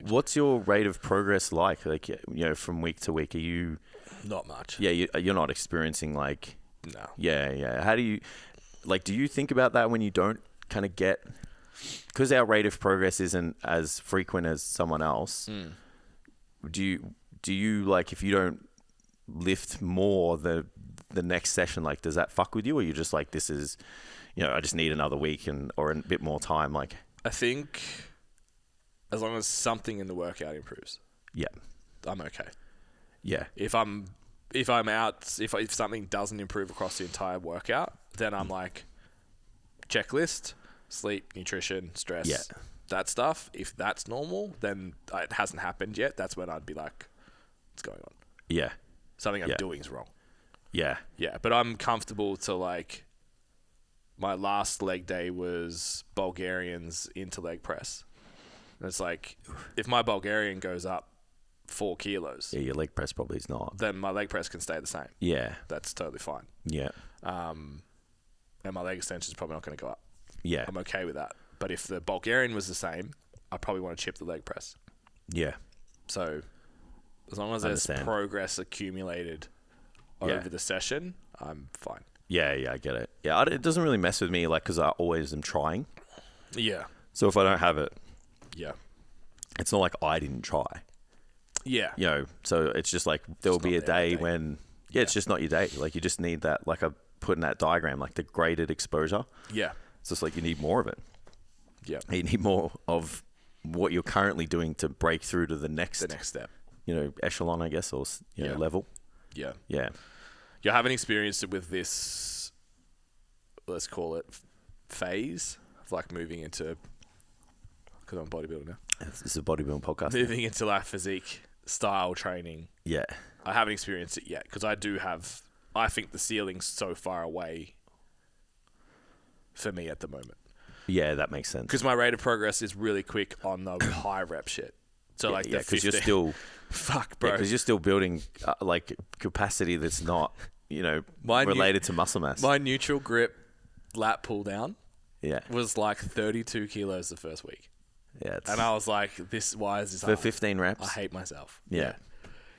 What's your rate of progress like? Like, you know, from week to week, are you? Not much. Yeah, you're not experiencing like. No. Yeah. How do you, like, do you think about that when you don't kind of get, because our rate of progress isn't as frequent as someone else? Do you like, if you don't lift more the next session, like, does that fuck with you, or you just like, this is, you know, I just need another week or a bit more time? Like, I think as long as something in the workout improves, yeah, I'm okay. yeah, If something doesn't improve across the entire workout, then I'm like, checklist, sleep, nutrition, stress, Yeah. that stuff. If that's normal, then it hasn't happened yet. That's when I'd be like, what's going on? yeah, Something I'm Yeah. doing is wrong. yeah, Yeah, but I'm comfortable to like, my last leg day was Bulgarians into leg press. And it's like, if my Bulgarian goes up 4 kilos, yeah. Your leg press probably is not. then my leg press can stay the same. Yeah, That's totally fine. yeah, And my leg extension is probably not going to go up. yeah, I'm okay with that. But if the Bulgarian was the same, I probably want to chip the leg press. yeah, So as long as there's Understand. progress accumulated Yeah. over the session, I'm fine. yeah. I get it. Yeah, it doesn't really mess with me, like, because I always am trying. Yeah. So if I don't have it, Yeah. it's not like I didn't try. Yeah. You know, so it's just like there will Just be a not there every day day. when, it's just not your day. Like, you just need that, like I put in that diagram, like the graded exposure. Yeah. It's just like you need more of it. Yeah. You need more of what you're currently doing to break through to the next step. you know, echelon, I guess, or you know, Yeah. level. Yeah. Yeah. You haven't experienced it with this, let's call it, phase of like moving into, because I'm a bodybuilder now, This is a bodybuilding podcast. moving into like physique style training. Yeah. I haven't experienced it yet because I think the ceiling's so far away for me at the moment. Yeah, that makes sense. Because my rate of progress is really quick on the high rep shit. So like the because you're 50 still, fuck, bro. because you're still building like capacity that's not, you know, related to muscle mass. My neutral grip lat pull down Yeah. was like 32 kilos the first week. Yeah. It's, And I was like, why is this for hard? 15 reps. I hate myself. Yeah.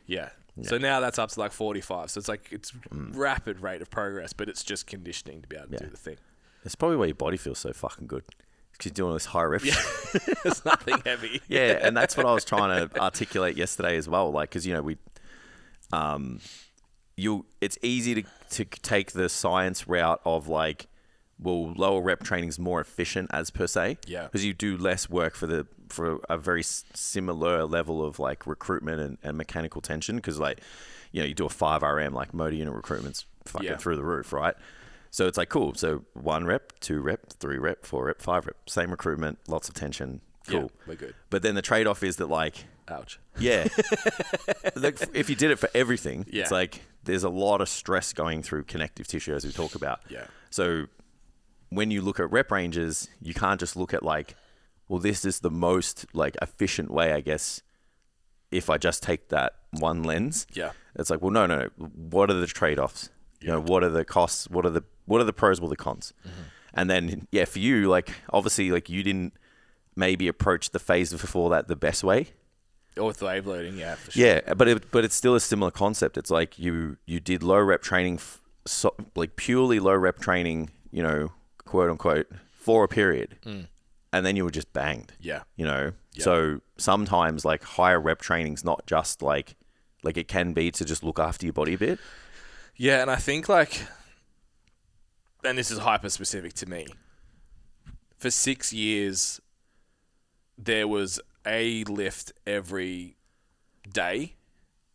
Yeah. So now that's up to like 45. So it's like, it's rapid rate of progress, but it's just conditioning to be able to do the thing. It's probably why your body feels so fucking good. Because you're doing all this high rep shit. It's nothing heavy. Yeah, and that's what I was trying to articulate yesterday as well. Like, because, you know, it's easy to take the science route of like, well, lower rep training is more efficient as per se. Yeah. Because you do less work for a very similar level of like recruitment and mechanical tension. Because like, you know, you do a 5 RM, like motor unit recruitment's fucking through the roof, right? So it's like, cool. So 1 rep, 2 rep, 3 rep, 4 rep, 5 rep, same recruitment, lots of tension. Cool. Yeah, we're good. But then the trade-off is that like, Ouch. yeah, like, if you did it for everything, Yeah. it's like there's a lot of stress going through connective tissue, as we talk about. Yeah. So when you look at rep ranges, you can't just look at like, well, this is the most like efficient way, I guess, if I just take that one lens. Yeah. It's like, well, no. What are the trade-offs? You know, what are the costs? What are the pros? What are the cons? Mm-hmm. And then, yeah, for you, like, obviously, like, you didn't maybe approach the phase before that the best way. Or with wave loading, yeah, for sure. Yeah, but it's still a similar concept. It's like you did low rep training, like purely low rep training, you know, quote unquote, for a period, and then you were just banged. Yeah. You know, Yeah. so sometimes like higher rep training's not just like it can be to just look after your body a bit. Yeah, and I think like, and this is hyper specific to me, for 6 years, there was a lift every day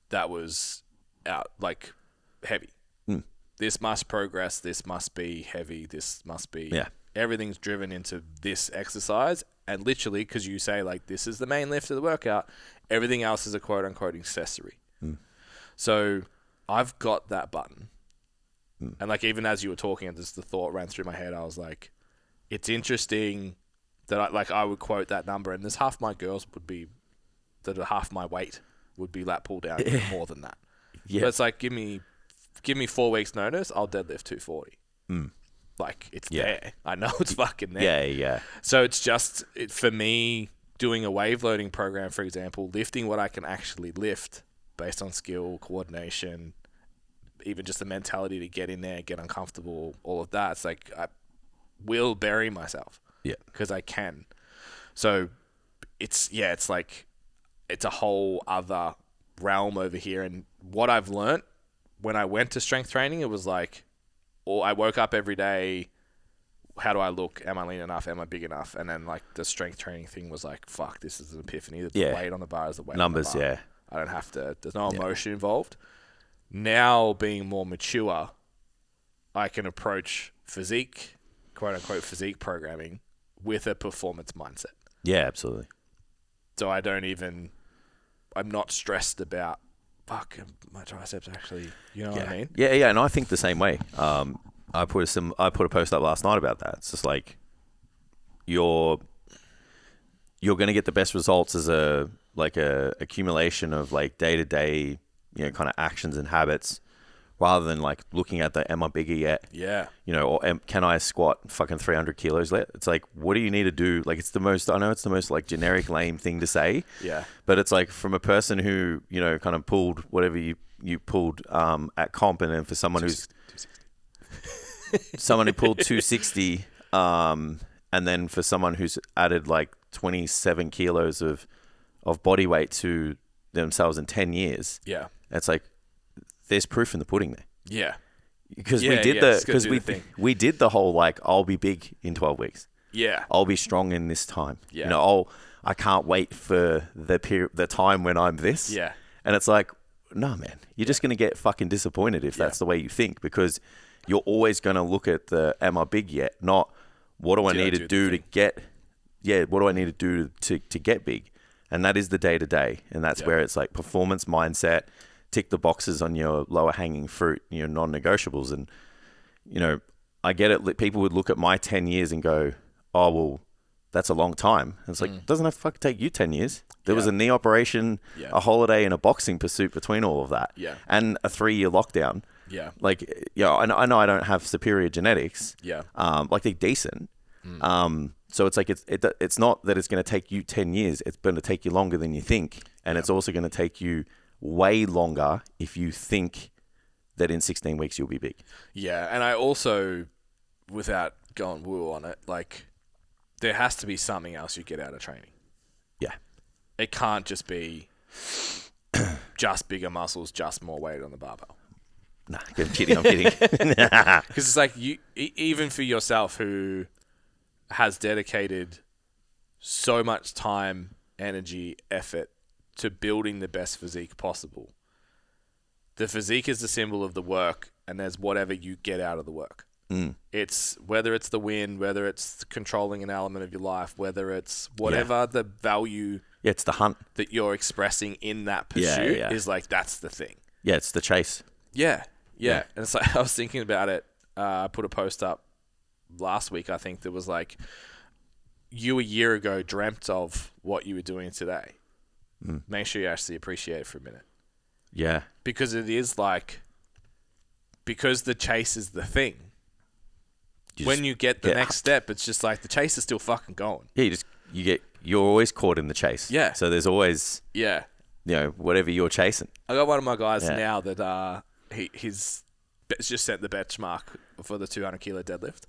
that was out, like heavy. This must progress, this must be heavy, this must be... Yeah. Everything's driven into this exercise, and literally, because you say like, this is the main lift of the workout, everything else is a quote unquote accessory. So I've got that button. And like, even as you were talking and just the thought ran through my head, I was like, it's interesting that I would quote that number, and there's half my girls would be, that are half my weight would be lat pull down more than that. Yeah. But it's like, give me 4 weeks notice, I'll deadlift 240. Like, it's there. I know it's fucking there. Yeah. So it's just, for me, doing a wave loading program, for example, lifting what I can actually lift based on skill, coordination, even just the mentality to get in there, get uncomfortable, all of that. It's like I will bury myself. Yeah. Because I can. So it's like it's a whole other realm over here. And what I've learnt when I went to strength training, it was like, I woke up every day. How do I look? Am I lean enough? Am I big enough? And then like the strength training thing was like, fuck, this is an epiphany. The weight on the bar is the weight numbers, on the bar. yeah. I don't have to, there's no emotion involved. Now being more mature, I can approach physique, quote unquote physique programming with a performance mindset. Yeah, absolutely. So I'm not stressed about, fuck, my triceps actually, you know what I mean? Yeah, and I think the same way. I put a post up last night about that. It's just like you're going to get the best results as a accumulation of like day-to-day, kind of actions and habits, rather than like looking at the am I bigger yet? Yeah. Or can I squat fucking 300 kilos? It's like, what do you need to do? Like, I know it's the most like generic lame thing to say. Yeah. But it's like from a person who, kind of pulled whatever you pulled at comp, and then for someone who's someone who pulled 260, and then for someone who's added like 27 kilos of body weight to themselves in 10 years. Yeah. It's like, there's proof in the pudding there. Yeah. Because we did the whole like, I'll be big in 12 weeks. Yeah. I'll be strong in this time. Yeah. I can't wait for the time when I'm this. Yeah. And it's like, no, man, you're just going to get fucking disappointed if that's the way you think, because you're always going to look at the, am I big yet? Not what do I need to do to get, what do I need to do to get big? And that is the day to day. And that's where it's like performance mindset, tick the boxes on your lower hanging fruit, your non-negotiables. And, I get it. People would look at my 10 years and go, oh, well, that's a long time. And it's like, doesn't have to fucking take you 10 years. There was a knee operation, a holiday, and a boxing pursuit between all of that. Yeah. And a 3-year lockdown. Yeah. Like, I know I don't have superior genetics. Yeah. Like they're decent. So it's like, it's not that it's going to take you 10 years. It's going to take you longer than you think. And it's also going to take you way longer if you think that in 16 weeks you'll be big. Yeah. And I also, without going woo on it, like, there has to be something else you get out of training. Yeah. It can't just be just bigger muscles, just more weight on the barbell. Nah, I'm kidding. Because it's like, even for yourself who has dedicated so much time, energy, effort to building the best physique possible, the physique is the symbol of the work, and there's whatever you get out of the work. It's whether it's the win, whether it's controlling an element of your life, whether it's whatever the value it's the hunt that you're expressing in that pursuit is like, that's the thing. Yeah, it's the chase. Yeah. And it's like, I was thinking about it. I put a post up last week, I think, that was like, you a year ago dreamt of what you were doing today. Make sure you actually appreciate it for a minute. Yeah. Because it is like, because the chase is the thing. When you get the next step, it's just like the chase is still fucking going. Yeah, you're always caught in the chase. Yeah. So there's always whatever you're chasing. I got one of my guys now that he's just set the benchmark for the 200 kilo deadlift.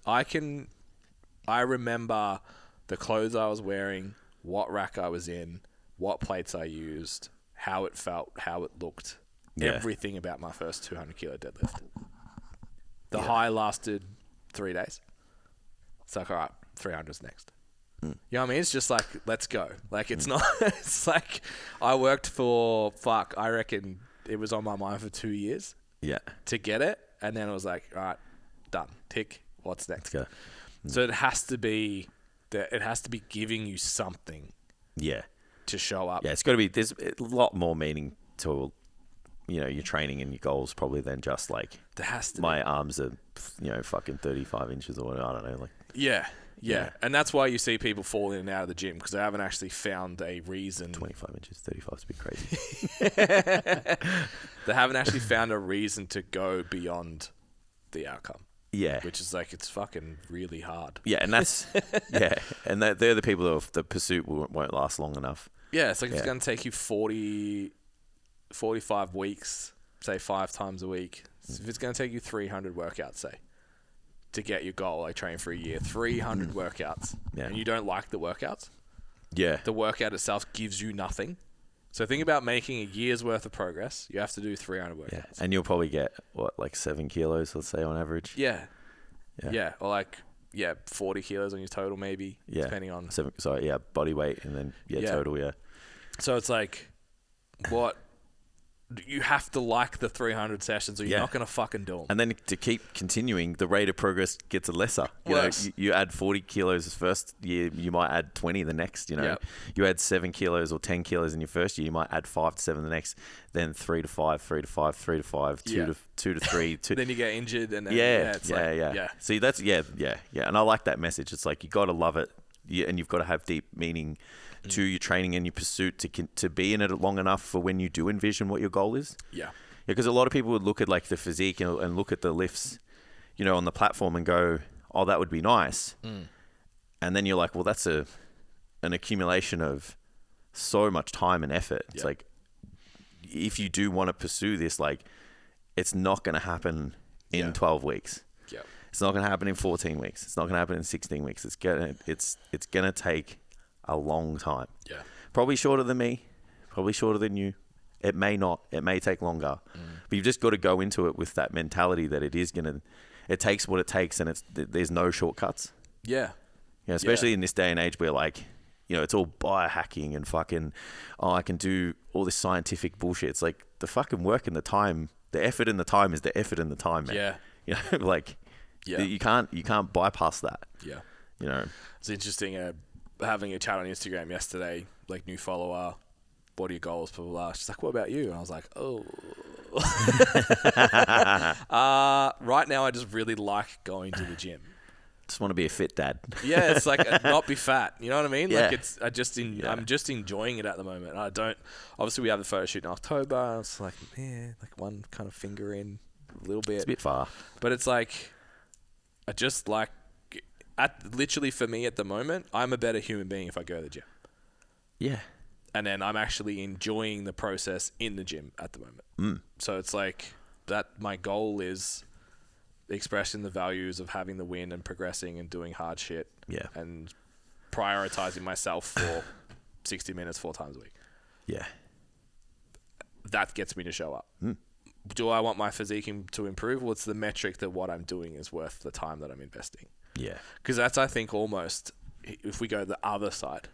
I remember the clothes I was wearing, what rack I was in, what plates I used, how it felt, how it looked, everything about my first 200 kilo deadlift. The high lasted 3 days. It's like, all right, 300's next. You know what I mean? It's just like, let's go. Like, it's not, it's like, I worked for, I reckon it was on my mind for 2 years. Yeah. To get it. And then it was like, all right, done. Tick. What's next? Let's go. So it has to be giving you something. Yeah. To show up. Yeah, it's got to be, there's a lot more meaning to, your training and your goals probably than just like, there has to my arms are, fucking 35 inches or whatever. I don't know. Like, yeah. And that's why you see people fall in and out of the gym, because they haven't actually found a reason. 25 inches, 35 is a bit crazy. They haven't actually found a reason to go beyond the outcome. Yeah. which is like, it's fucking really hard. Yeah, and that's yeah, and they're the people who the pursuit won't last long enough. Yeah, it's like it's going to take you 45 weeks, say 5 times a week. So if it's going to take you 300 workouts, say, to get your goal, like train for a year, 300 workouts, and you don't like the workouts, the workout itself gives you nothing. So think about making a year's worth of progress. You have to do 300 workouts. Yeah, and you'll probably get, like 7 kilos, let's say, on average. Yeah. Or 40 kilos on your total maybe, depending on... body weight, and then, total, So it's like, what... You have to like the 300 sessions or you're not going to fucking do them. And then to keep continuing, the rate of progress gets lesser. You know, you add 40 kilos the first year, you might add 20 the next, you know. You add 7 kilos or 10 kilos in your first year, you might add 5 to 7 the next, then 3 to 5, 3 to 5, 3 to 5, 2 to 3. Then you get injured and then See, that's, And I like that message. It's like, you got to love it, and you've got to have deep meaning to your training and your pursuit to be in it long enough for when you do envision what your goal is. Yeah. Because a lot of people would look at like the physique and look at the lifts, you know, on the platform and go, oh, that would be nice. And then you're like, well, that's an accumulation of so much time and effort. It's like, if you do want to pursue this, like, it's not going to happen in 12 weeks. Yeah. It's not going to happen in 14 weeks. It's not going to happen in 16 weeks. It's going to take a long time. Yeah. Probably shorter than me, probably shorter than you. It may not. It may take longer. But you've just got to go into it with that mentality that it takes what it takes, and there's no shortcuts. Yeah. You know, especially in this day and age where, like, you know, it's all biohacking and fucking, I can do all this scientific bullshit. It's like the fucking work and the time, the effort and the time is the effort and the time, man. Yeah. You know, like, you can't bypass that. Yeah. You know. It's interesting, having a chat on Instagram yesterday, like, new follower, what are your goals, blah, blah, blah. She's like, what about you? And I was like, right now I just really like going to the gym. Just want to be a fit dad. Yeah, it's like not be fat. You know what I mean? Yeah. Like, I'm just enjoying it at the moment. Obviously we have the photo shoot in October. I was like, like one kind of finger in a little bit. It's a bit far. But it's like, I just like, literally for me at the moment, I'm a better human being if I go to the gym. Yeah. And then I'm actually enjoying the process in the gym at the moment. So it's like that my goal is expressing the values of having the win and progressing and doing hard shit. Yeah. And prioritizing myself for 60 minutes 4 times a week. Yeah. That gets me to show up. Do I want my physique to improve? Well, it's the metric that what I'm doing is worth the time that I'm investing. Yeah. Because that's, I think, almost, if we go the other side,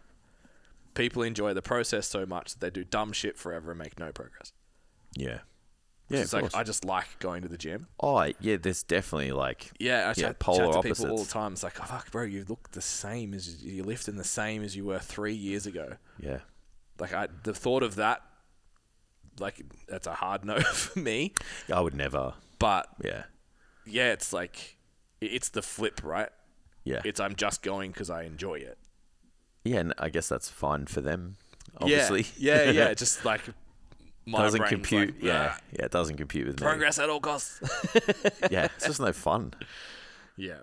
people enjoy the process so much that they do dumb shit forever and make no progress. Yeah. Yeah, it's like, I just like going to the gym. Oh, yeah, there's definitely like... Yeah, I chat to people all the time. It's like, oh, fuck, bro, you look the same as... You're lifting the same as you were 3 years ago. Yeah. Like, the thought of that, like, that's a hard no for me. I would never. But... Yeah, it's like... It's the flip, right? Yeah. It's I'm just going because I enjoy it. Yeah, and I guess that's fine for them, obviously. Yeah. Just like... My doesn't compute. Like, it doesn't compute with progress at all costs. Yeah, it's just no fun. Yeah.